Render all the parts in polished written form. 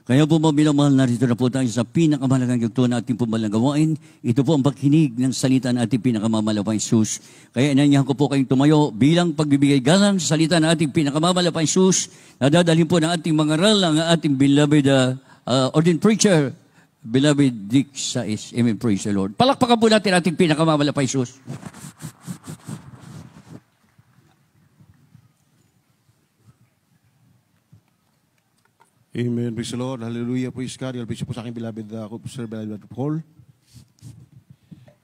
Kaya po mga minamahal, narito na po tayo sa pinakamahalagang yugto na ating pumalang gawain. Ito po ang pagkinig ng salita ng ating pinakamamalapang Isus. Kaya inanyahan ko po kayong tumayo bilang pagbibigay galang sa salita ng ating pinakamamalapang Isus na dadalhin po ng ating mga aral ang ating beloved ordained preacher, beloved Dick Sais. Amen. Praise the Lord. Palakpakan po natin ating pinakamamalapang Isus. Amen. Praise the Lord. Hallelujah. Praise God. Praise po sa aking beloved Sir Beloved Paul.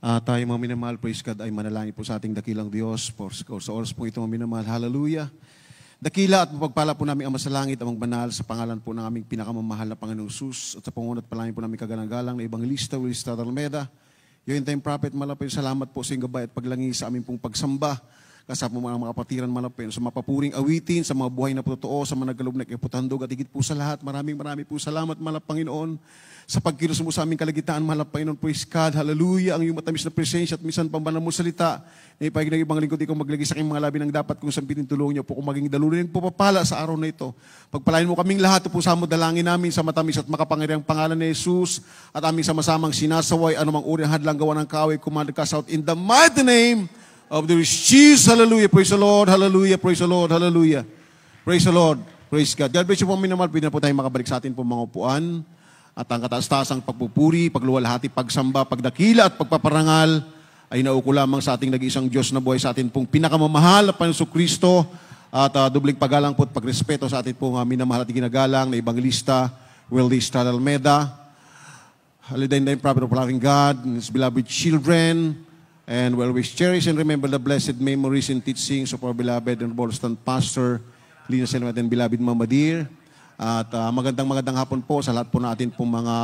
Tayo mga minamahal, praise God, ay manalangin po sa ating dakilang Diyos. Sa oras po ito mga minamahal. Hallelujah. Dakila at mapagpala po namin ang masalangit, amang banal sa pangalan po ng aming pinakamamahal na Panginoong Jesus at sa pangunat palangin po namin kagalang-galang na Evangelista Willis Almeida. Yung time prophet, malapit salamat po sa inyong gabay at paglangi sa aming pong pagsamba. Kasama mo mga kapatiran malapin, sa mapapuring awitin, sa mga buhay na totoo, sa mga naggalog na iputandog at higit po sa lahat. Maraming po salamat, malap Panginoon, sa pagkilos mo sa aming kalagitaan, malap Panginoon, praise God, hallelujah, ang iyong matamis na presensya at minsan pambanal mo salita, na ipahig ng ibang lingkod, ikaw maglagi sa aking mga labi ng dapat kung sampitin tulong niyo po kung maging dalunin po papala sa araw na ito. Pagpalain mo kaming lahat, po sa mo dalangin namin sa matamis at makapangyarihang pangalan ni Jesus at aming sama-samang sinasaway, anumang uri ng hadlang gawa ng kaaway, command cast out in the mighty name of the Jesus. Hallelujah. Praise the Lord. Hallelujah. Praise the Lord. Hallelujah. Praise the Lord. Praise God. God bless you po minamahal. Pwede na po tayo makabalik sa atin po mga upuan. At ang kataas-taasang pagpupuri, pagluwalhati, pagsamba, pagdakila at pagpaparangal ay nauko lamang sa ating nag-iisang Diyos na buhay sa atin pong pinakamamahal na Panginoong Kristo at dubling paggalang po at pagrespeto sa atin pong minamahal at ginagalang na Evangelista Willis Almeida. Halidain na yung prophet of loving God and His beloved children. And we always cherish and remember the blessed memories and teachings of our beloved and Bolston Pastor, Lina Selmat and beloved Mama Dear. At magandang hapon po sa lahat po natin po mga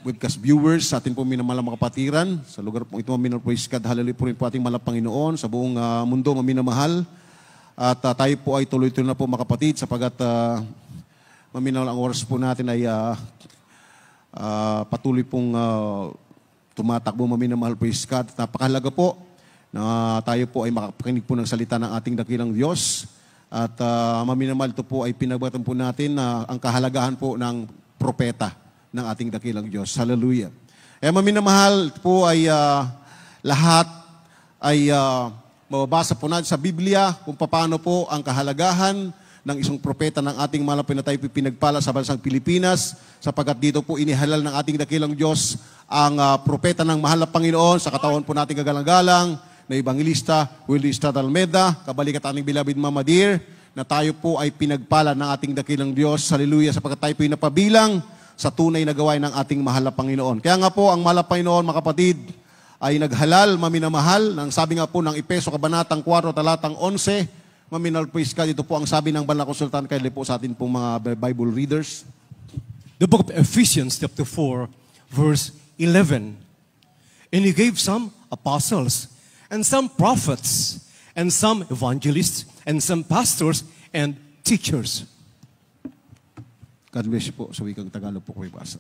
webcast viewers, sa atin po minamalang mga kapatiran. Sa lugar po ito, minamahal po God, hallelujah po rin po ating malang Panginoon sa buong mundo, maminamahal. At tayo po ay tuloy-tuloy na po mga kapatid sapagat maminamahal ang oras po natin ay patuloy pong tumatakbo maminamahal po God. Napakahalaga po na tayo po ay makapakinig po ng salita ng ating dakilang Diyos. At maminamahal ito po ay pinagbatan po natin na ang kahalagahan po ng propeta ng ating dakilang Diyos. Hallelujah. Maminamahal po ay lahat ay mababasa po natin sa Biblia kung paano po ang kahalagahan ng isang propeta ng ating malapit na tayo pinagpala sa bansang Pilipinas sapagkat dito po inihalal ng ating dakilang Diyos ang propeta ng mahal na Panginoon sa katawan po nating kagalang-galang na Evangelista Willis Almeida, kabalikat ating beloved Mama Dear, na tayo po ay pinagpala ng ating dakilang Diyos. Hallelujah, sapagkat tayo po ay napabilang sa tunay na gawain ng ating mahal na Panginoon. Kaya nga po, ang mahal na Panginoon, mga kapatid, ay naghalal, maminamahal, ng sabi nga po ng Epeso, Kabanatang 4, Talatang 11, maminal praise God, ito po ang sabi ng Banal na Konsultan, kaya po sa atin pong mga Bible readers. The book of Ephesians chapter 4, verse 11. And He gave some apostles, and some prophets, and some evangelists, and some pastors, and teachers. God bless you po. Sa wikang Tagalog po ko ibasa.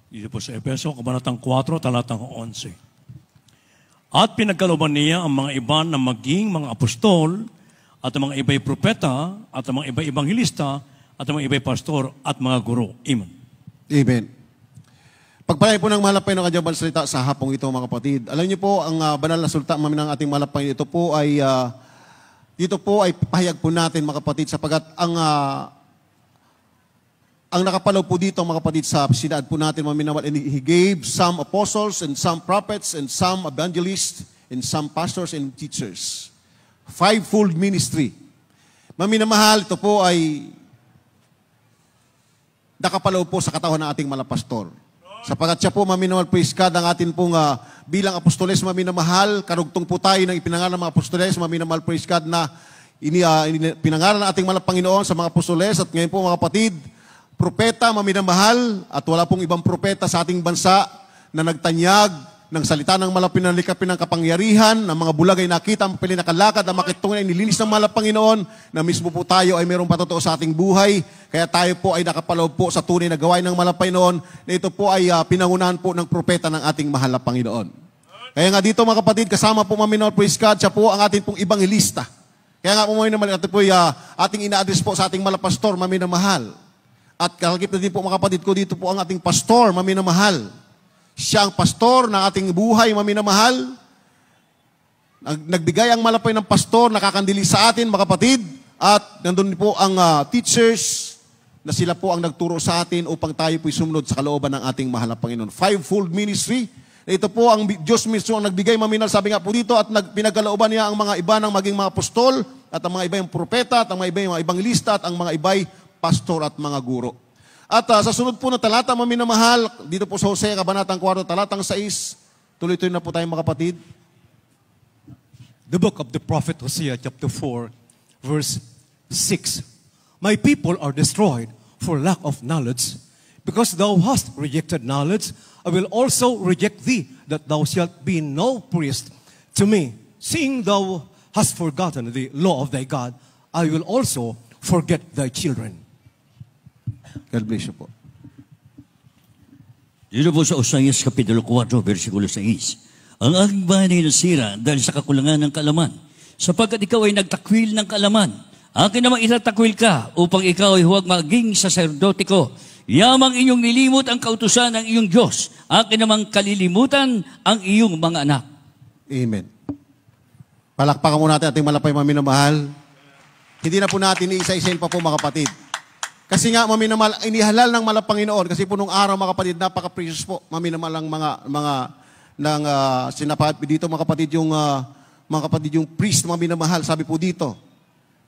Dito po sa Epeso, Kabanatang 4, Talatang 11. At pinagkalooban niya ang mga iba na maging mga apostol, at ang mga iba'y propeta, at ang mga iba'y evangelista, at ang mga iba'y pastor, at mga guro. Amen. Amen. Pagpalain po ng mahal na Panginoon kanyang salita sa hapong ito mga kapatid. Alam niyo po, ang banal na sulta ng ating mahal na Panginoon, dito po ay pahayag po natin mga kapatid sapagat ang nakapalaw po dito mga kapatid sa sinad po natin maminawal, and He gave some apostles and some prophets and some evangelists and some pastors and teachers. Fivefold ministry. Maminamahal, ito po ay nakapalaw po sa katawan ng ating malapastor. Sapagat siya po, maminamahal, praise God, ang atin pong bilang apostoles, maminamahal, karugtong po tayo ng ipinangalan ng mga apostoles, maminamahal, praise God, na pinangalan ng ating mga Panginoon sa mga apostoles, at ngayon po mga kapatid, propeta, maminamahal, at wala pong ibang propeta sa ating bansa na nagtanyag ng salita ng malapinalikapin ng kapangyarihan, ng mga bulag ay nakita, ang pili nakalakad, ang makitungan ay nilinis ng mahal na Panginoon, na mismo po tayo ay mayroong patotoo sa ating buhay, kaya tayo po ay nakapaloob po sa tunay na gawain ng mahal na Panginoon, na ito po ay pinangunahan po ng propeta ng ating mahal na Panginoon. Kaya nga dito mga kapatid, kasama po maminahal, praise God, siya po ang ating pong evangelista. Kaya nga po maminahal, ito po ay ating ina-address po sa ating mahal na pastor, maminamahal. At kalagip na din po mga kapatid ko, dito po ang ating pastor, maminamahal. Siya ang pastor ng ating buhay, maminamahal. Nagbigay ang malapay ng pastor, nakakandili sa atin mga kapatid. At nandun po ang teachers na sila po ang nagturo sa atin upang tayo po'y sumunod sa kalooban ng ating mahal na Panginoon. Fivefold ministry. Ito po ang Diyos mismo ang nagbigay, maminal, sabi nga po dito, at pinagkalooban niya ang mga iba ng maging mga apostol, at ang mga iba yung propeta, at ang mga iba yung mga ebanglista, at ang mga iba'y pastor at mga guro. At sa sunod po na talata, maminamahal, dito po sa Hosea, Kabanatang 4, talatang 6, tuloy-tuloy na po tayo mga kapatid. The book of the prophet Hosea, chapter 4, verse 6. My people are destroyed for lack of knowledge. Because thou hast rejected knowledge, I will also reject thee, that thou shalt be no priest to me. Seeing thou hast forgotten the law of thy God, I will also forget thy children. God bless you po. Dito po sa Oseas Kapitulo 4, versikulo 6. Ang aking bahay ay nasira dahil sa kakulangan ng kaalaman, sapagkat ikaw ay nagtakwil ng kaalaman. Akin namang itatakwil ka upang ikaw ay huwag maging saserdote ko. Yamang inyong nilimot ang kautusan ng iyong Diyos. Akin namang kalilimutan ang iyong mga anak. Amen. Palakpakan mo natin ating malapay maminamahal. Hindi na po natin iisa-isain pa po mga kapatid. Kasi nga maminamahal, inihalal ng Malapanginoon. Kasi po nung araw mga kapatid, napaka-precious po. Maminamahal ang mga sinapahat dito mga kapatid yung priest maminamahal. Sabi po dito,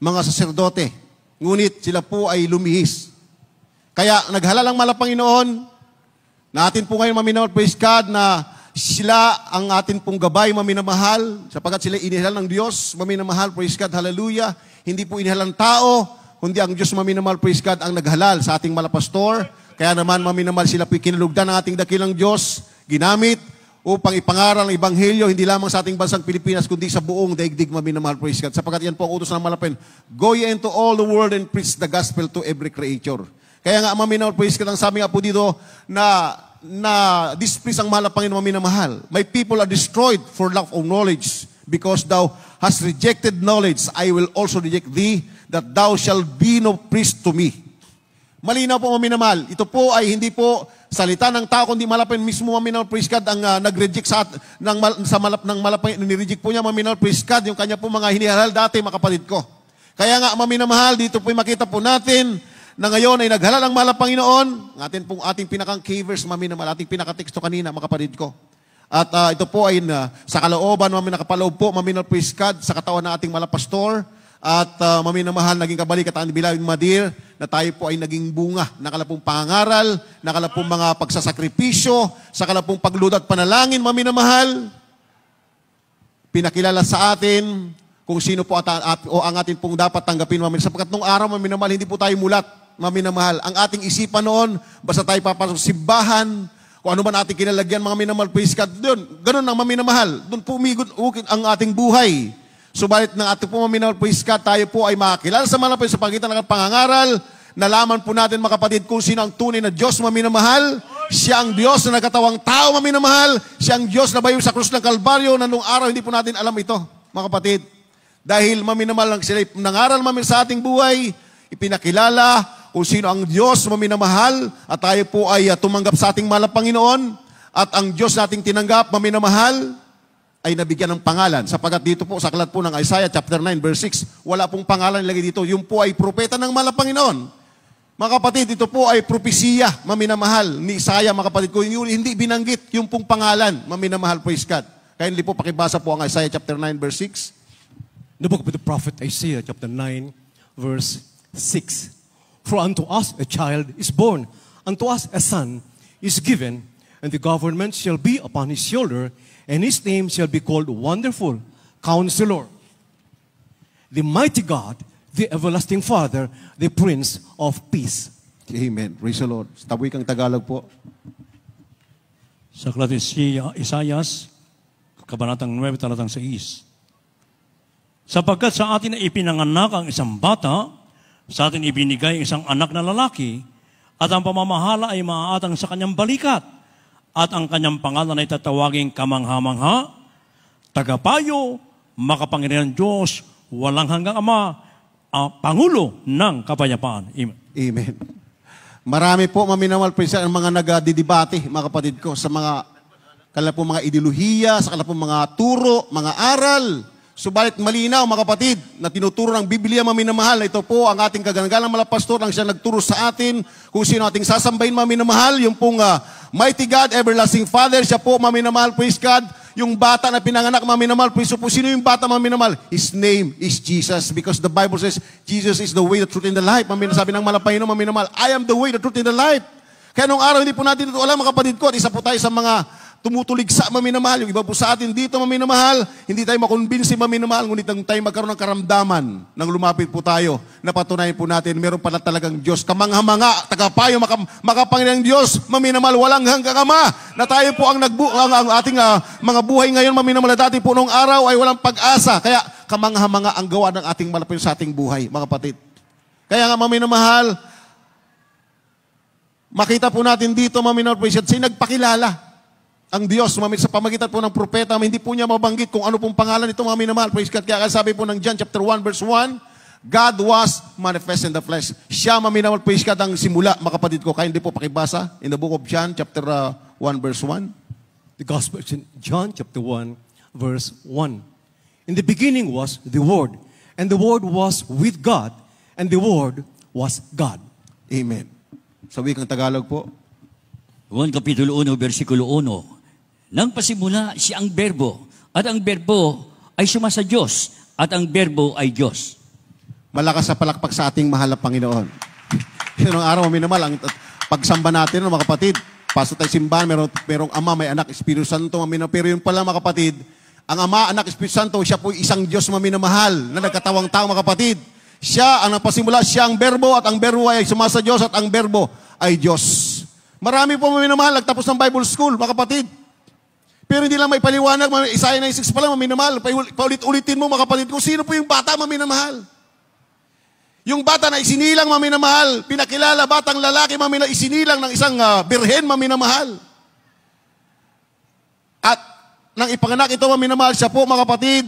mga saserdote. Ngunit sila po ay lumihis. Kaya naghalal ang Malapanginoon. Natin po ngayon maminamahal, praise God, na sila ang atin pong gabay maminamahal. Sapagkat sila inihalal ng Diyos maminamahal, praise God, hallelujah. Hindi po inihalal ng tao, kundi ang Diyos maminamahal, praise God, ang naghalal sa ating malapastor. Kaya naman maminamahal sila po'y kinalugdan ng ating dakilang Diyos, ginamit upang ipangaral ang Ebanghelyo, hindi lamang sa ating bansang Pilipinas, kundi sa buong daigdig maminamahal, praise God. Sapagkat yan po ang utos ng malapin. Go ye into all the world and preach the gospel to every creature. Kaya nga maminamahal, praise God, ang sabi nga po dito na displease ang mahal na Panginoon maminamahal. My people are destroyed for lack of knowledge, because thou hast rejected knowledge, I will also reject thee, that thou shalt be no priest to me. Malinaw po maminamahal. Ito po ay hindi po salita ng tao, kundi malapin mismo maminamahal, praise God, ang nag-reject ng malapin, nireject po niya maminamahal, praise God, yung kanya po mga hinihalal dati, mga kapatid ko. Kaya nga maminamahal, dito po makita po natin na ngayon ay naghalal ang mahal na Panginoon, ating pinakang key-verse maminamahal, ating pinakateksto kanina, mga kapatid ko. At ito po ay sa kalooban, nakapaloob po, maminamahal, praise God, sa katawan ng ating malapastor. At maminamahal, naging kabalik at ang bilawin madir, na tayo po ay naging bunga ng kalapong pangaral, ng kalapong mga pagsasakripisyo, sa kalapong pagludot at panalangin, maminamahal. Pinakilala sa atin kung sino po ang atin pong dapat tanggapin, maminamahal. Sapagkat nung araw, maminamahal, hindi po tayo mulat, maminamahal. Ang ating isipan noon, basta tayo papasok sa simbahan, kung ano man ating kinalagyan, mga minamahal, praise God, doon, ganun ang maminamahal. Doon po umigod ang ating buhay. Subalit ng ating po maminamahal, praise God, tayo po ay makakilala sa malapit sa pagitan ng pangangaral. Nalaman po natin, mga kapatid, kung sino ang tunay na Diyos maminamahal. Siya ang Diyos na nagkatawang tao maminamahal. Siya ang Diyos na bayo sa krus ng Kalbaryo, na nung araw hindi po natin alam ito, mga kapatid. Dahil maminamahal lang sila nangaral sa ating buhay, ipinakilala kung sino ang Diyos maminamahal, at tayo po ay tumanggap sa ating mahal na Panginoon, at ang Diyos nating tinanggap maminamahal ay nabigyan ng pangalan. Sapagkat dito po sa aklat po ng Isaiah chapter 9 verse 6, wala pong pangalan nilagay dito. Yung po ay propeta ng mahal na Panginoon. Mga kapatid, ito po ay propesiya maminamahal ni Isaiah, mga kapatid ko. Yung hindi binanggit yung pong pangalan maminamahal, praise God. Kaya hindi po pakibasa po ang Isaiah chapter 9 verse 6. The book of the prophet Isaiah chapter 9 verse 6. For unto us a child is born, unto us a son is given, and the government shall be upon his shoulder, and his name shall be called Wonderful, Counselor, the Mighty God, the Everlasting Father, the Prince of Peace. Amen. Praise the Lord. Sa wikang Tagalog po. Sa aklat ni Isaias, Kabanatang 9, talatang 6. Sapagkat sa atin na ipinanganak ang isang bata, sa atin ibinigay ang isang anak na lalaki, at ang pamamahala ay maaatang sa kanyang balikat, at ang kanyang pangalan ay tatawaging kamangha-mangha, tagapayo, makapangyarihan Diyos, walang hanggang Ama, Pangulo ng Kapayapaan. Amen. Amen. Marami po, maminamahal praise God, ang mga nagdidibate, mga kapatid ko, sa mga kanila po mga ideolohiya, sa kanila po mga turo, mga aral. Subalit malinaw, mga kapatid, na tinuturo ng Biblia, maminamahal. Ito po ang ating kaganagalang malapastor, ang siya nagturo sa atin kung sino ating sasambahin, maminamahal. Yung pong Mighty God, Everlasting Father, siya po, maminamahal, praise God. Yung bata na pinanganak, maminamahal, praise po. Sino yung bata, maminamahal? His name is Jesus. Because the Bible says, Jesus is the way, the truth, and the life. Sabi ng malapahino, maminamahal, I am the way, the truth, and the life. Kaya nung araw, hindi po natin ito alam, mga kapatid ko, at isa po tayo sa mga tumutuligsa, maminamahal. Yung iba po sa atin dito, maminamahal, hindi tayo makumbinsi, maminamahal, ngunit nang tayo magkaroon ng karamdaman, nang lumapit po tayo, napatunayan po natin, meron pala talagang Diyos, kamangha-manga, tagapayo, makapangyarihang Diyos, maminamahal, walang hanggang Ama, na tayo po ang ating mga buhay ngayon, maminamahal, dati po nung araw ay walang pag-asa, kaya kamangha-manga ang gawa ng ating malapit sa ating buhay, mga kapatid. Kaya nga, maminamahal, makita po natin dito, maminamahal, siya nagpakilala ang Diyos, sa pamagitan po ng propeta, hindi po niya mabanggit kung ano pong pangalan ito, mga minamahal. Praise God. Kaya sabi po ng John chapter 1 verse 1, God was manifest in the flesh. Siya, mga minamahal, praise God, ang simula, mga kapatid ko. Kaya hindi po pakibasa in the book of John chapter 1 verse 1. The Gospel in John chapter 1 verse 1. In the beginning was the Word, and the Word was with God, and the Word was God. Amen. Sa wikang Tagalog po. Juan Kapitulo 1, versikulo 1. Nang pasimula siya ang berbo, at ang berbo ay sumasa Diyos, at ang berbo ay Diyos. Malakas sa palakpak sa ating mahal na Panginoon. Noong araw, minamahal, ang pagsamba natin, mga kapatid, pasok tayo simbahan, merong Ama, may Anak, Espiritu Santo, pero yun pala, mga kapatid, ang Ama, Anak, Espiritu Santo, siya po isang Diyos maminamahal, na nagkatawang tao, mga kapatid. Siya, ang napasimula, siya ang berbo, at ang berbo ay sumasa Diyos, at ang berbo ay Diyos. Marami po maminamahal, nagtapos ng Bible School, mga kapatid. Pero hindi lang may paliwanag, Isaiah 9:6 pa lang, maminamahal. Paulit-ulitin mo, mga kapatid, kung sino po yung bata, maminamahal. Yung bata na isinilang, maminamahal. Pinakilala, batang lalaki, maminamahal. Isinilang ng isang birhen, maminamahal. At nang ipanganak ito, maminamahal, siya po, mga kapatid,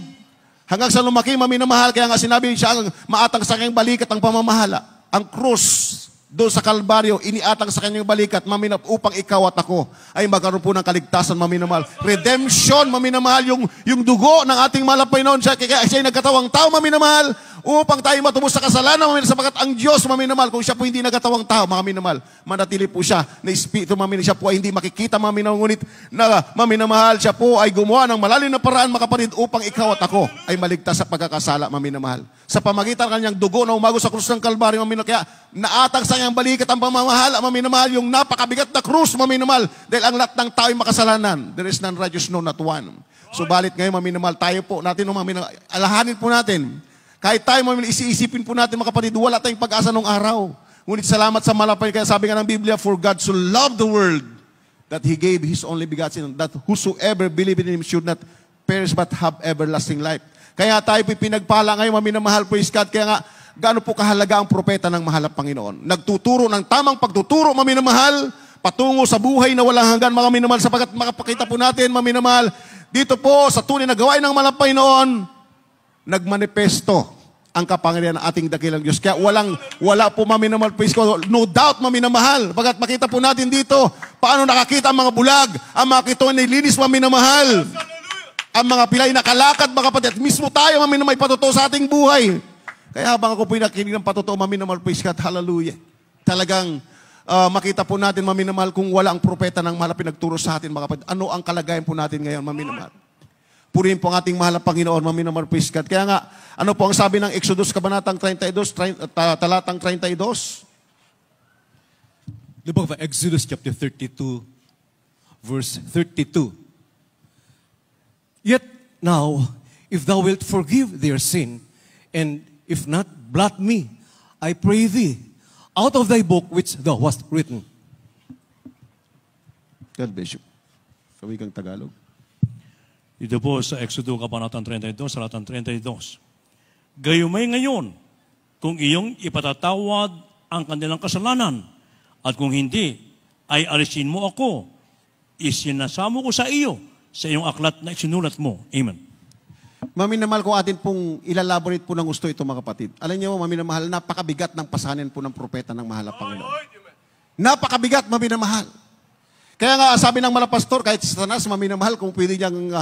hanggang sa lumaki, maminamahal. Kaya nga sinabi siya, ang maatang sa kanyang balikat ang pamamahala. Ang krus, doon sa Kalbaryo, iniatang sa kanyang balikat, maminamahal, upang ikaw at ako ay magkaroon po ng kaligtasan, maminamahal. Redemption, maminamahal, yung dugo ng ating malapay noon, siya ay nagkatawang tao, maminamahal, upang tayo matubos sa kasalanan, maminamahal, sapagat ang Diyos, maminamahal, kung siya po hindi nagkatawang tao, maminamahal, manatili po siya na Espiritu, maminamahal, siya po ay hindi makikita, maminamahal, ngunit na maminamahal, siya po ay gumawa ng malalim na paraan, mga kapatid, upang ikaw at ako ay maligtas sa pagkakasala, maminamahal. Sa pamagitan ng kanyang dugo na umago sa krus ng Kalbaryo, maminamahal, kaya naatang sa kanyang balikat ang pamamahal, maminamahal, yung napakabigat na krus, maminamahal, dahil ang lahat ng tao ay makasalanan. There is none righteous, no, not one. Subalit ngayon, maminamahal, tayo po, natin, maminamahal, alahanin po natin. Kahit tayo, maminamahal, isiisipin po natin, mga kapatid, wala tayong pag-asa nung araw. Ngunit salamat sa malapay, kaya sabi nga ng Biblia, for God so loved the world, that He gave His only begotten, that whosoever believe in Him should not perish but have everlasting life. Kaya tayo pinagpala ngayon, maminamahal, praise God. Kaya nga, gaano po kahalaga ang propeta ng mahal na Panginoon. Nagtuturo ng tamang pagtuturo, maminamahal, patungo sa buhay na walang hanggan, mga minamahal, sapagkat makapakita po natin, maminamahal, dito po sa tunay na gawain ng mahal na Panginoon, nagmanifesto ang kapangyarihan ng ating dakilang Diyos. Kaya wala po, maminamahal, praise God, no doubt, maminamahal, pagkat makita po natin dito, paano nakakita ang mga bulag, ang mga kituan na nilinis, maminamahal. Ang mga pilay na kalakad, mga kapatid, mismo tayo, maminamahal, patotoo sa ating buhay. Kaya habang ako po nakikinig ng patotoo, maminamahal, praise God, hallelujah. Talagang makita po natin, maminamahal, kung wala ang propeta ng mahal na pinagturo sa atin, mga kapatid, ano ang kalagayan po natin ngayon, maminamahal. Purihin po ang ating mahal na Panginoon, maminamahal, praise God. Kaya nga, ano po ang sabi ng Exodus, Kabanatang 32, talatang 32? The book of Exodus chapter 32, verse 32. Yet now, if thou wilt forgive their sin, and if not, blot me, I pray thee, out of thy book which thou hast written. God bless you. Sa wikang Tagalog. Dito po sa Exodus Kabanatang 32, talatang 32. Gayumay ngayon, kung iyong ipatatawad ang kanilang kasalanan, at kung hindi, ay alisin mo ako, isinasamo ko sa iyo, sa iyong aklat na isinulat mo. Amen. Maminamahal, kung atin pong ilalaborate po ng gusto ito, mga kapatid. Alam niyo, maminamahal, napakabigat ng pasanin po ng propeta ng mahal na Panginoon. Napakabigat, maminamahal. Kaya nga, sabi ng malapastor, kahit si Satanas, maminamahal, kung pwede niyang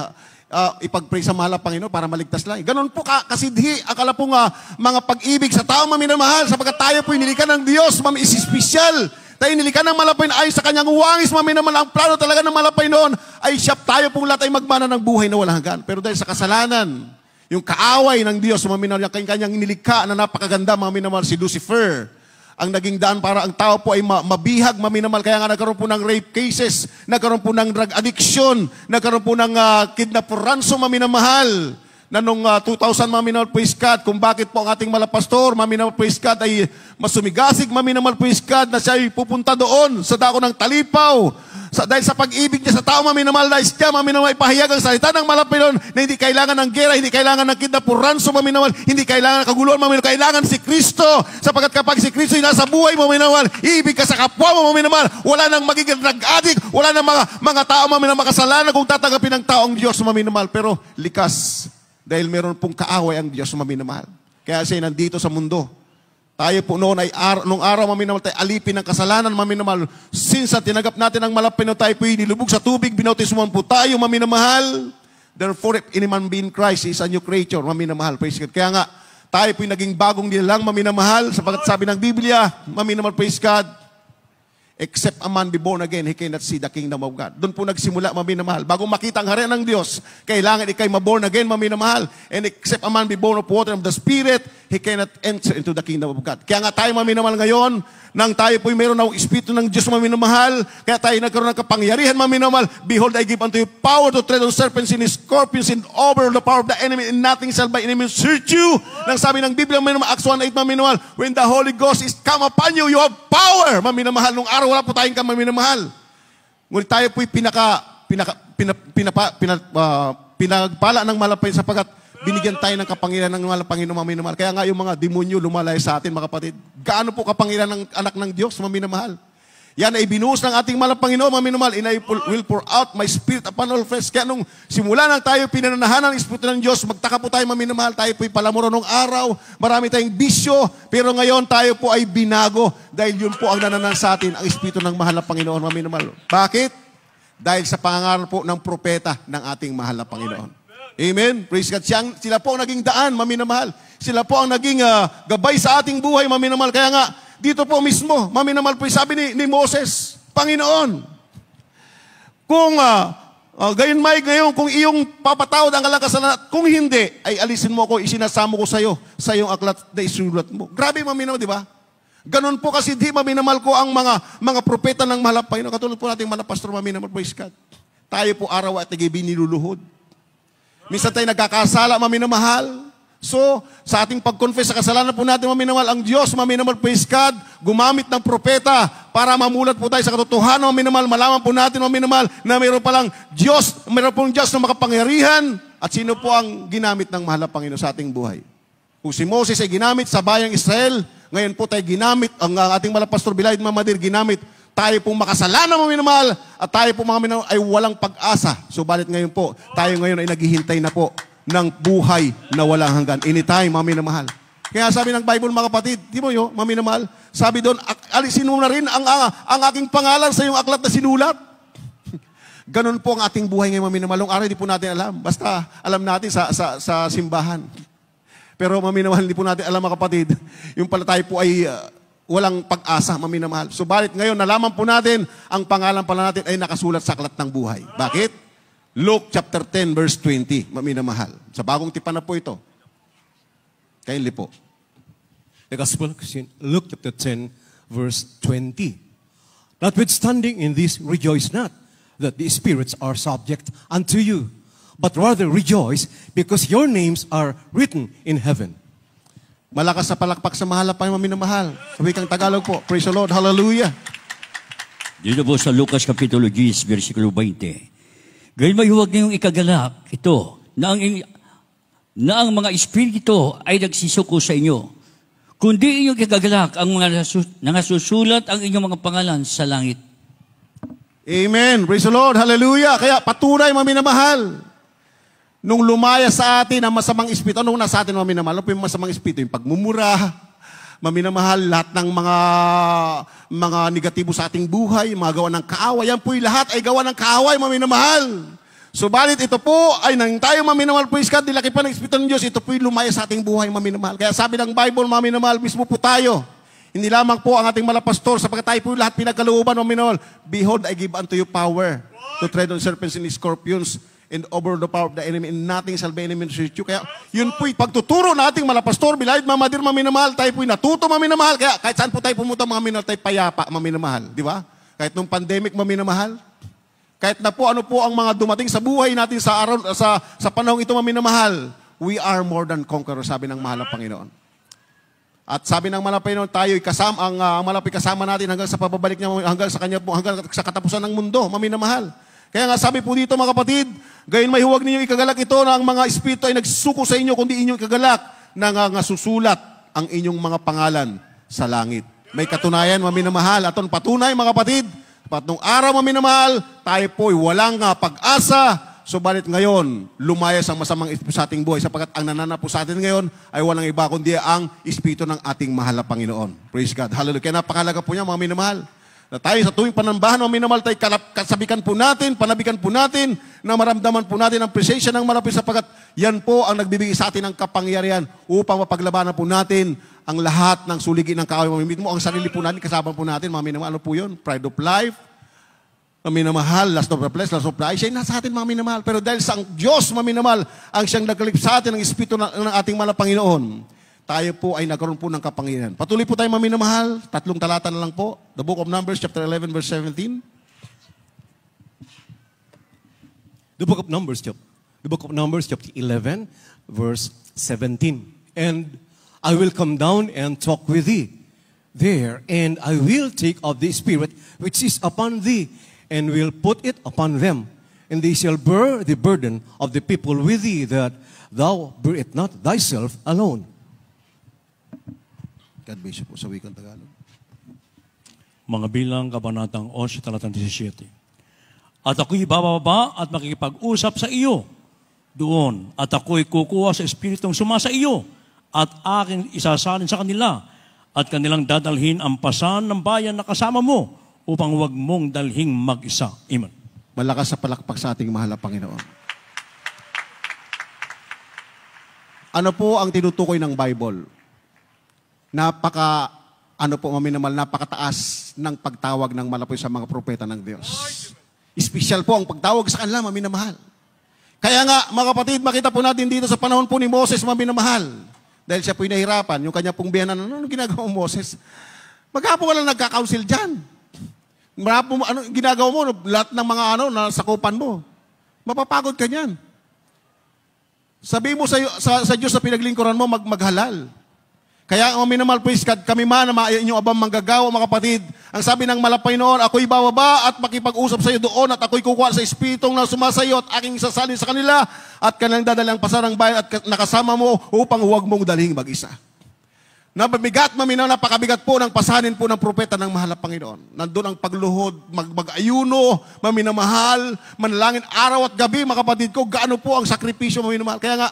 ipag-pray sa mahal na Panginoon para maligtas lang. Ganon po kasidhi, akala po nga, mga pag-ibig sa tao maminamahal, sapagkat tayo po inilikan ng Diyos, isespesyal. Tayo inilikan ng malapay ayon sa kanyang wangis, maminamahal. Ang plano talaga ng malapay noon ay siya, tayo pong lahat ay magmana ng buhay na walang hanggan. Pero dahil sa kasalanan, yung kaaway ng Diyos, maminamahal, yung kanyang inilikha na napakaganda, maminamahal, si Lucifer, ang naging daan para ang tao po ay mabihag, maminamahal. Kaya nga nagkaroon po ng rape cases, nagkaroon po ng drug addiction, nagkaroon po ng kidnap for ransom, maminamahal. Na nung 2000, maminamahal po iskat, kung bakit po ang ating malapastor, maminamahal po iskat ay masumigasig, maminamahal po iskat na siya ay pupunta doon sa dako ng Talipaw. Dahil sa pag-ibig niya sa tao, maminamahal na isya, maminamahal ipahayag ang salita ng malapilon na hindi kailangan ng gera, hindi kailangan ng kidnap for ransom, maminamahal, hindi kailangan ng kaguluhan, maminamahal, kailangan si Kristo. Sapagkat kapag si Kristo ay nasa buhay, maminamahal, ibig ka sa kapwa mo, maminamahal, wala nang magiging drug addict, wala nang mga tao, maminamahal, makasalanan kung tatanggapin ng tao ang Diyos, maminamahal. Pero likas, dahil meron pong kaaway ang Diyos, maminamahal. Kaya siya nandito sa mundo. Tayo po noon ay nung araw, maminamahal, tayo alipin ng kasalanan, maminamahal. Since tinagap natin ang malapay na tayo po nilubog sa tubig, binautismuhan po tayo, maminamahal. Therefore, if any man be in Christ, he is a new creature, maminamahal. Praise God. Kaya nga, tayo po naging bagong nilalang, maminamahal. Sapagat sabi ng Biblia, maminamahal, praise God. Except a man be born again, he cannot see the kingdom of God. Doon po nagsimula, maminamahal. Bago makita ang harian ng Diyos, kailangan ikay maborn again, maminamahal. And except a man be born of water and of the Spirit, he cannot enter into the kingdom of God. Kaya nga tayo, maminamahal, ngayon, nang tayo po'y meron ng Espiritu ng Diyos, maminamahal, kaya tayo nagkaroon ng kapangyarihan, maminamahal. Behold, I give unto you power to tread on serpents and scorpions and over the power of the enemy, and nothing shall by enemy hurt you. Nang sabi ng Biblia, maminamahal, Acts 1:8, maminamahal, when the Holy Ghost is come upon you, you have power, maminamahal. Nung araw, wala po tayong maminamahal. Ngunit tayo po'y pinagpala ng malapay sapagkat binigyan tayo ng kapangyarihan ng mga Panginoon, maminamahal. Kaya nga yung mga demonyo lumalay sa atin, mga kapatid. Gaano po kapangyarihan ng anak ng Diyos, maminamahal? Yan ay binuhos ng ating mahal Panginoon, maminamahal. And I will pour out my spirit upon all flesh. Kaya nung simula nang tayo pinananahan ng Espiritu ng Diyos, magtaka po tayo, maminamahal. Tayo po'y palamuro nung araw. Marami tayong bisyo. Pero ngayon tayo po ay binago. Dahil yun po ang nananan sa atin, ang Espiritu ng mahal na Panginoon, maminamahal. Bakit? Dahil sa pangangaral po ng propeta ng ating mahal na Panginoon. Amen. Praise God. Sila po ang naging daan, maminamahal. Sila po ang naging gabay sa ating buhay, maminamahal. Kaya nga, dito po mismo, maminamahal po sabi ni Moses, Panginoon, kung gayon may ngayon, kung iyong papatawad ang kalang kasalanan, kung hindi, ay alisin mo ako, isinasamo ko sa iyong aklat na isulat mo. Grabe, maminamahal, di ba? Ganon po kasi di maminamahal ko ang mga propeta ng mahal na Panginoon. Katulad po nating mahal na pastor, maminamahal, praise God. Tayo po araw at nagibin niluluhod. Minsan tayo nagkakasala, maminamahal. So, sa ating pag-confess sa kasalanan po natin, maminamahal, ang Diyos, maminamahal, praise God, gumamit ng propeta para mamulat po tayo sa katotohanan, maminamahal, malaman po natin, maminamahal, na mayroon palang Diyos, mayroon pong Diyos na makapangyarihan, at sino po ang ginamit ng mahal na Panginoon sa ating buhay. Kung si Moses ay ginamit sa bayang Israel, ngayon po tayo ginamit, ang ating mahal na Pastor Bilaid Mamadir, ginamit, tayo pong makasalanan, maminamahal, at tayo pong mga minamahal ay walang pag-asa. Subalit ngayon po, tayo ngayon ay naghihintay na po ng buhay na walang hanggan. Anytime, maminamahal. Kaya sabi ng Bible, mga kapatid, di mo yun, maminamahal, sabi doon, alisin mo na rin ang aking pangalan sa iyong aklat na sinulat. Ganon po ang ating buhay ngayon, maminamahal. Nung araw, hindi po natin alam. Basta alam natin sa simbahan. Pero maminamahal, hindi po natin alam, mga kapatid, yung pala tayo po ay walang pag-asa, maminamahal. Subalit ngayon, nalaman po natin, ang pangalan pala natin ay nakasulat sa aklat ng buhay. Bakit? Luke chapter 10, verse 20, maminamahal. Sa bagong tipan na po ito. Kindly po. The Gospel of Luke chapter 10, verse 20. Notwithstanding in this, rejoice not that the spirits are subject unto you, but rather rejoice because your names are written in heaven. Malakas sa palakpak sa mahal na Panginoon, maminamahal. Sa wikang Tagalog po. Praise the Lord. Hallelujah. Dito po sa Lucas Kapitulo 10, versikulo 20. Gayon may huwag niyong ikagalak ito, na ang mga espiritu ay nagsisuko sa inyo. Kundi inyong ikagalak ang mga nangasusulat ang inyong mga pangalan sa langit. Amen. Praise the Lord. Hallelujah. Kaya patunay, maminamahal. Nung lumaya sa atin ang masamang espiritu, nung nasa atin maminamahal, ano po yung masamang espiritu? Yung pagmumura, maminamahal, lahat ng mga mga negatibo sa ating buhay, mga gawa ng kaaway. Yan po'y lahat ay gawa ng kaaway, mga minamahal. Subalit ito po ay nang tayo, mga minamahal, praise God, nilaki pa ng Espiritu ng Diyos, ito po'y lumaya sa ating buhay, mga minamahal. Kaya sabi ng Bible, mga minamahal, mismo po tayo. Hindi lamang po ang ating malapastor, sapagkat tayo po lahat pinagkalooban, mga minamahal. Behold, I give unto you power to tread on serpents and scorpions and over the power of the enemy, and nothing shall by any means hurt you. Kaya yun po'y pagtuturo na ating malapastor, bilahid, mamadir, mga minamahal, tayo po'y natuto, mga minamahal. Kaya kahit saan po tayo pumunta, mga minamahal, tayo payapa, mga minamahal. Di ba? Kahit nung pandemic, mga minamahal. Kahit na po ano po ang mga dumating sa buhay natin sa araw, sa panahong ito, mga minamahal, we are more than conquerors, sabi ng mahal na Panginoon. At sabi ng malapay noon, tayo'y kasama, ang malapay kasama natin hanggang sa pababalik niya, hanggang sa kanya po, hanggang sa katapusan ng mundo, mga minamahal. Kaya nga sabi po dito, mga kapatid, gayon may huwag ninyo ikagalak ito na ang mga espiritu ay nagsuko sa inyo, kundi inyo ikagalak na nga susulat ang inyong mga pangalan sa langit. May katunayan, mga minamahal. Aton patunay, mga kapatid, nung araw, mga minamahal, tayo po'y walang pag-asa, subalit ngayon, lumayas ang masamang espiritu sa ating buhay, sapagkat ang nananapo sa atin ngayon ay walang iba kundi ang espiritu ng ating mahal na Panginoon. Praise God. Hallelujah. Kaya napakalaga po niya, mga minamahal. Na tayo sa tuwing panambahan, mga minamahal, tayo kasabikan po natin, panabikan po natin, na maramdaman po natin ang presensya ng malapit, sapagkat yan po ang nagbibigay sa atin ng kapangyarihan upang mapaglabanan po natin ang lahat ng suligi ng kaaway. Mamimit mo ang sarili po natin, kasama po natin, mga minamahal. Ano po yun? Pride of life, mga minamahal, lust of the flesh, lust of pride. Siya nasa atin, mga minamahal. Pero dahil sa Diyos, mga minamahal, ang siyang nagkalip sa atin ng espiritu ng ating mahal na Panginoon, tayo po ay nagkaroon po ng kapangyarihan. Patuloy po tayo, mga minamahal. 3 talata na lang po. The book of Numbers, chapter 11, verse 17. The book of Numbers, chapter 11, verse 17. And I will come down and talk with thee there, and I will take of the Spirit which is upon thee, and will put it upon them, and they shall bear the burden of the people with thee, that thou bear it not thyself alone. God bless you po sa wikang Tagalog. Mga bilang, kabanatang 11, talatang 17. At ako'y bababa at makikipag-usap sa iyo doon, at ako'y kukuha sa espiritong sumasa iyo, at aking isasalin sa kanila, at kanilang dadalhin ang pasan ng bayan na kasama mo, upang huwag mong dalhing mag-isa. Amen. Malakas sa palakpak sa ating mahal na Panginoon. Ano po ang tinutukoy ng Bible? Napakataas ng pagtawag ng malapoy sa mga propeta ng Diyos. Espesyal po ang pagtawag sa kanila, mga minamahal. Kaya nga, mga kapatid, makita po natin dito sa panahon po ni Moses, mga minamahal. Dahil siya po'y nahirapan, yung kanya pong biyanan, ano ginagawa mo, Moses? Magkapo ka lang nagka-council dyan. Ano ginagawa mo? Lahat ng mga nasakupan mo. Mapapagod ka niyan. Sabi mo sa Diyos na pinaglingkuran mo, maghalal. Kaya ang minamahal, praise God, kami man na inyong abang manggagawa, mga kapatid. Ang sabi ng malapay noon, ako'y bababa at makipag-usap sa iyo doon, at ako'y kukuha sa espiritong na sumasayo at aking isasalin sa kanila, at kanilang dadalang pasarang bayan at nakasama mo upang huwag mong dalhing mag-isa. Napabigat, napakabigat po ng pasanin po ng propeta ng mahal na Panginoon. Nandun ang pagluhod, mag-ayuno, maminamahal, manalangin araw at gabi, mga kapatid ko, gaano po ang sakripisyo, maminamahal. Kaya nga,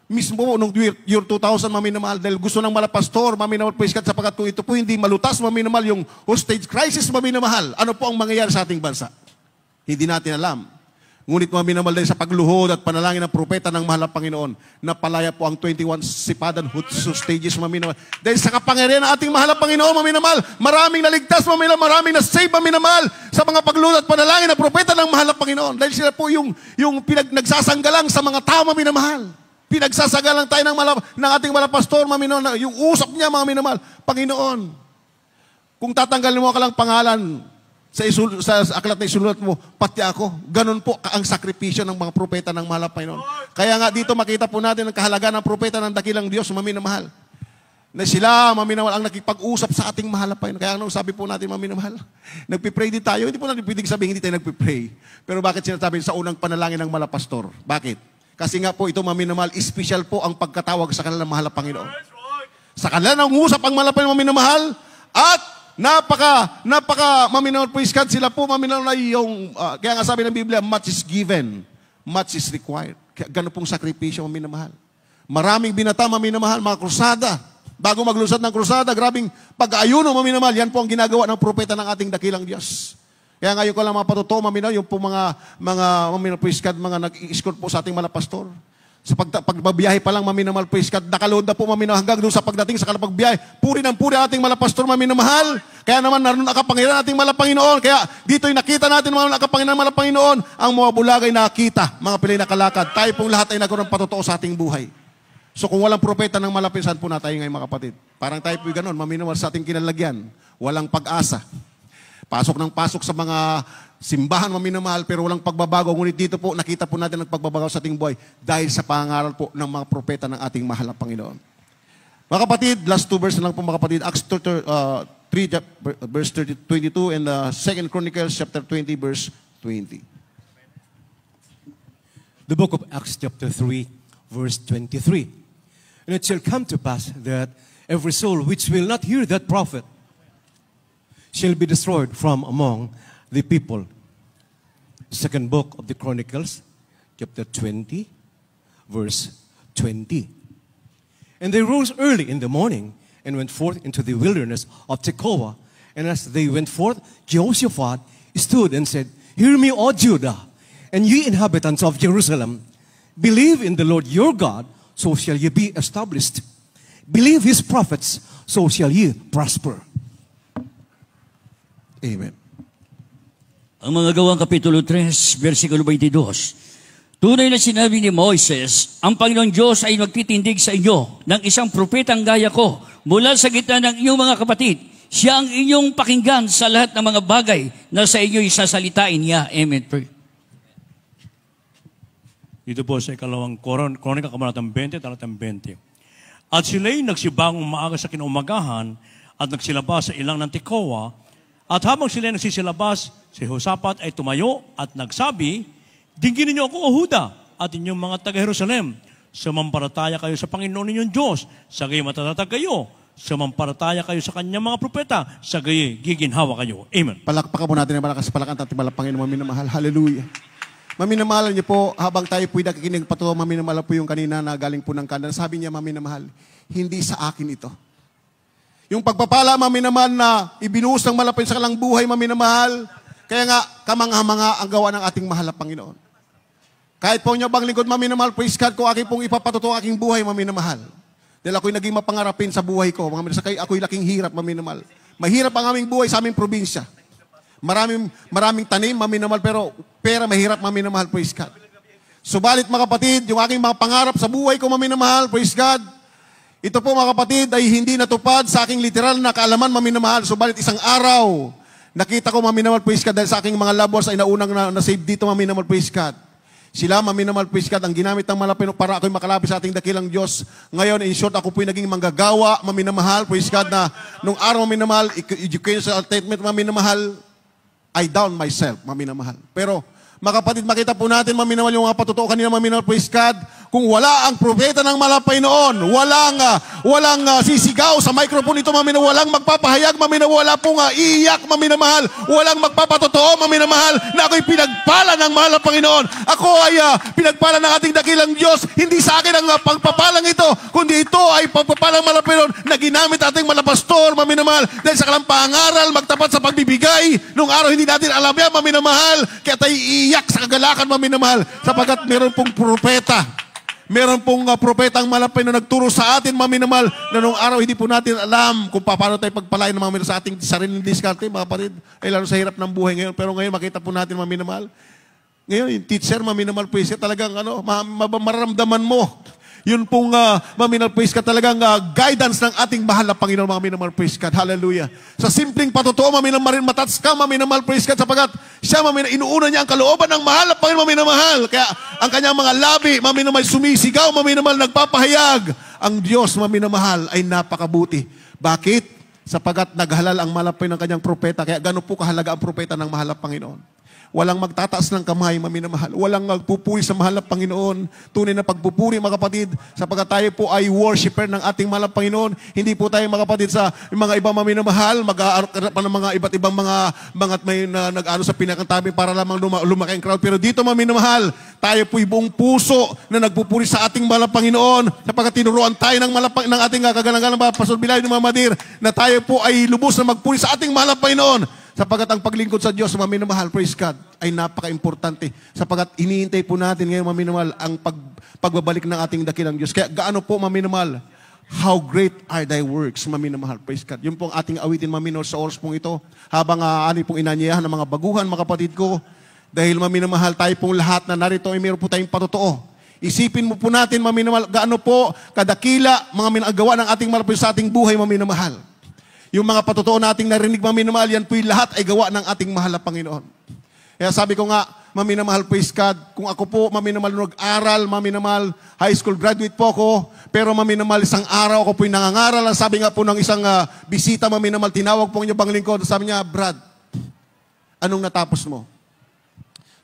mismo po, nung year 2000, maminamahal, dahil gusto ng malapastor, maminamahal, praise God, sapagkat kung ito po hindi malutas, maminamahal, yung hostage crisis, maminamahal, ano po ang mangyayari sa ating bansa? Hindi natin alam. Ngunit maminamahal dahil sa pagluhod at panalangin ng propeta ng mahal na Panginoon, napalaya po ang 21 sipadan hostages, maminamahal. Dahil sa kapangyarihan ng ating mahal na Panginoon, maminamahal, maraming naligtas, maminamahal, maraming na-save, maminamahal, sa mga pagluhod at panalangin ng propeta ng mahal na Panginoon. Dahil sila po yung nagsasanggalang sa mga tao, maminamahal. Pinagsasagalang tayo ng ating malapastor, maminamahal, yung usap niya, mga minamahal, Panginoon, kung tatanggalin mo ka lang pangalan sa aklat na isulat mo, pati ako, ganun po ang sakripisyo ng mga propeta ng mahal na Panginoon. Kaya nga dito makita po natin ang kahalaga ng propeta ng dakilang Diyos, maminamahal. Na sila, maminamahal, ang nakipag-usap sa ating mahal na Panginoon. Kaya anong sabi po natin, maminamahal? Nagpipray din tayo. Hindi po natin pwedeng sabihin, hindi tayo nagpipray. Pero bakit sinasabi sa unang panalangin ng malapastor? Bakit? Kasi nga po ito, maminamahal, special po ang pagkatawag sa kanila ng mahal na Panginoon. Sa kanila nangungusap ang mahal na maminamahal, at maminamahal, praise God, sila po maminamahal na yung, kaya nga sabi ng Biblia, much is given, much is required. Kaya gano'n pong sakripisyo, maminamahal. Maraming binata, maminamahal, mga krusada. Bago maglusad ng krusada, grabing pag-ayuno, maminamahal, yan po ang ginagawa ng propeta ng ating dakilang Diyos. Kaya ngayon ko lang mga patotoo, maminaw, yung po mga maminaw praise God, mga nag-escort po sa ating mga pastor. Sa pagbabiyahe pa lang, maminamahal praise God, nakaload na po maminaw hanggang doon sa pagdating sa kalapagbiyahe. Puri ng puri ating mga pastor, maminamahal. Kaya naman naroon nakapangyarihan ating mga Panginoon. Kaya dito'y nakita natin mga nakapangyarihan mga Panginoon, ang mga bulagay nakita, mga pilay na kalakad. Tayo pong lahat ay nagkaroon patotoo sa ating buhay. So kung walang propeta ng malapit, saan po na tayo ngayon mga kapatid? Parang tayo po'y ganon, maminamahal sa ating kinalagyan. Walang pag-asa. Pasok ng pasok sa mga simbahan, maminamahal, pero walang pagbabago. Ngunit dito po, nakita po natin ang pagbabago sa ating buhay dahil sa pangaral po ng mga propeta ng ating mahal na Panginoon. Mga kapatid, last 2 verses lang po mga kapatid. Acts 3, verse 22 and 2 Chronicles chapter 20, verse 20. The book of Acts chapter 3, verse 23. And it shall come to pass that every soul which will not hear that prophet shall be destroyed from among the people. Second book of the Chronicles, chapter 20, verse 20. And they rose early in the morning and went forth into the wilderness of Tekoa. And as they went forth, Jehoshaphat stood and said, Hear me, O Judah, and ye inhabitants of Jerusalem. Believe in the Lord your God, so shall ye be established. Believe his prophets, so shall ye prosper. Amen. Ang mga Gawang Kapitulo 3, versikulo 22. Tunay na sinabi ni Moises, ang Panginoon Diyos ay magtitindig sa inyo ng isang propetang gaya ko mula sa gitna ng inyong mga kapatid. Siya ang inyong pakinggan sa lahat ng mga bagay na sa inyo isasalitain niya. Amen. Dito po sa ikalawang Kronika, kabanatang 20, talatang 20. At sila'y nagsibang maaga sa kinaumagahan at nagsilabas sa ilang ng Tekoa. At habang sila'y nagsisilabas, si Jehoshaphat ay tumayo at nagsabi, Dinggin ninyo ako, O Huda, at inyong mga taga-Jerusalem. Sumampalataya kayo sa Panginoon ninyong Diyos. Sa gayon matatatag kayo. Sumampalataya kayo sa kanyang mga propeta. Sa gayon giginhawa kayo. Amen. Palakpakan po natin ang malakas palakan at Panginoon, maminamahal. Hallelujah. Maminamahal niyo po, habang tayo po'y nakikinig patuwa, maminamahal po yung kanina na galing po ng kanda. Sabi niya, maminamahal, hindi sa akin ito. Yung pagpapala, maminamahal, na ibinuhos ng malapit sa kalang buhay, maminamahal. Kaya nga, kamangha-mangha ang gawa ng ating mahal na Panginoon. Kahit po niyo bang lingkod, maminamahal, praise God, kung aking pong ipapatuto aking buhay, maminamahal. Dahil ako'y naging mapangarapin sa buhay ko. Ako'y laking hirap, maminamahal. Mahirap ang aming buhay sa aming probinsya. Maraming tanim, maminamahal, pero pera mahirap, maminamahal, praise God. Subalit mga kapatid, yung aking mga pangarap sa buhay ko, maminamahal, praise God, ito po mga kapatid ay hindi natupad sa aking literal na kaalaman, maminamahal. Subalit isang araw, nakita ko, maminamahal, praise God, dahil sa aking mga loved ones ay naunang na-save dito, maminamahal, praise God. Sila, maminamahal, praise God, ang ginamit ng malapit para ako'y makalapit sa ating dakilang Diyos. Ngayon, in short, ako po'y naging manggagawa, maminamahal, praise God, na nung araw, maminamahal, educational statement, maminamahal, I down myself, maminamahal. Pero, mga kapatid, makita po natin, maminamahal, yung mga patotoo kanina, maminamahal, praise God, kung wala ang propeta ng malapay noon, walang sisigaw sa microphone ito, maminamahal, walang magpapahayag, maminamahal, wala pong iiyak, maminamahal, walang magpapatotoo, maminamahal, na ako'y pinagpala ng mahal na Panginoon. Ako ay pinagpala ng ating dakilang Diyos. Hindi sa akin ang pagpapalang ito, kundi ito ay pagpapalang malapay noon na ginamit ating malapastor, maminamahal, dahil sa kalang pangaral, magtapat sa pagbibigay. Nung araw, hindi natin alam yan, maminamahal, kaya tayo iiyak sa kagalakan, maminamahal, sapagkat meron pong propeta. Meron pong propetang malapay na nagturo sa atin, maminamahal, na nung araw hindi po natin alam kung paano tayo pagpalain ng mga sa ating sariling diskarte, mga kapatid, ay lalo sa hirap ng buhay ngayon. Pero ngayon makita po natin, maminamahal. Ngayon, yung teacher, maminamahal, praise God, talagang mararamdaman mo. Yun pong maminamahal, praise God, talagang guidance ng ating mahal na Panginoon, maminamahal, praise God. Hallelujah. Sa simpleng patotoo, maminamahal, matats ka, maminamahal, praise God, sapagat siya, inuuna niya ang kalooban ng mahal na Panginoon, maminamahal. Kaya ang kanyang mga labi, maminamahal, sumisigaw, maminamahal, nagpapahayag. Ang Diyos, maminamahal, ay napakabuti. Bakit? Sapagat naghalal ang malapay ng kanyang propeta. Kaya gano'n po kahalaga ang propeta ng mahal na Panginoon. Walang magtataas ng kamay, maminamahal. Walang magpupuri sa mahal na Panginoon. Tunay na pagpupuri, mga kapatid, sapagkat tayo po ay worshiper ng ating mahal na Panginoon. Hindi po tayo, mga kapatid, sa mga ibang maminamahal, mag-aarap pa ng mga iba't ibang mga may nag-ano sa pinakantabi para lamang lumaki ang crowd. Pero dito, maminamahal, tayo po buong puso na nagpupuri sa ating mahal na Panginoon, sapagkat tinuruan tayo ng ating kagalangan ng Pastor Bilay ng Mamadir, na tayo po ay lubos na magpuri sa ating mahal na Panginoon. Sapagkat ang paglingkod sa Diyos, maminamahal, praise God, ay napaka-importante. Sapagkat iniintay po natin ngayon, maminamahal, ang pagbabalik ng ating dakilang Diyos. Kaya gaano po, maminamahal, how great are thy works, maminamahal, praise God. Yun po ang ating awitin, maminamahal, sa oras pong ito. Habang ani pong inanyayahan ng mga baguhan, mga kapatid ko, dahil maminamahal, tayo pong lahat na narito ay mayroon po tayong patotoo. Isipin mo po natin, maminamahal, gaano po kadakila mga minagawa ng ating malapit sa ating buhay, maminamahal. Yung mga patotoo nating narinig, maminamahal, yan po'y lahat ay gawa ng ating mahal na Panginoon. Kaya sabi ko nga, maminamahal, praise God, kung ako po, maminamahal, nag-aral, maminamahal, high school graduate po ako, pero maminamahal, isang araw ako po'y nangangaral. Sabi nga po ng isang bisita, maminamahal, tinawag po niya bang lingkod, sabi niya, Brad, anong natapos mo?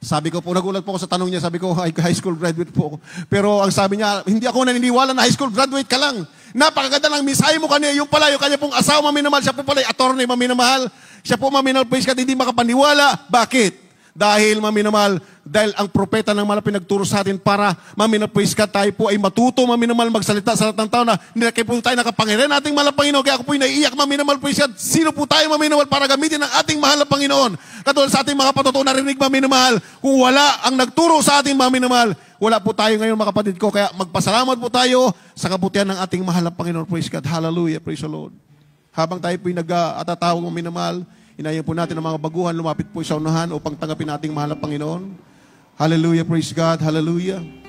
Sabi ko po, nagulat po ako sa tanong niya, sabi ko, high school graduate po ako. Pero ang sabi niya, hindi ako naniniwala na high school graduate ka lang. Napakaganda lang, misahe mo kanya, yung pala, yung kanya pong asawa, maminamahal, siya po pala, attorney, maminamahal. Siya po, maminamahal, praise God, hindi makapaniwala. Bakit? Dahil, maminamahal, dahil ang propeta ng malapit nagturo sa atin para, maminamahal, praise God, tayo po ay matuto, maminamahal, magsalita sa lahat ng tao na nilakay po tayo nakapangyarihan nating mahal na Panginoon. Kaya ako po naiiyak, maminamahal, praise God, sino po tayo, maminamahal, para gamitin ang ating mahal na Panginoon. Katulad sa ating mga patotoo narinig, maminamahal, kung wala ang nagturo sa ating maminamahal, wala po tayo ngayon, mga kapatid ko. Kaya magpasalamat po tayo sa kabutihan ng ating mahal na Panginoon. Praise God. Hallelujah. Praise the Lord. Habang tayo po nag-atatawag ng minamahal, inayin po natin ang mga baguhan, lumapit po sa unahan upang tanggapin nating mahal na Panginoon. Hallelujah. Praise God. Hallelujah.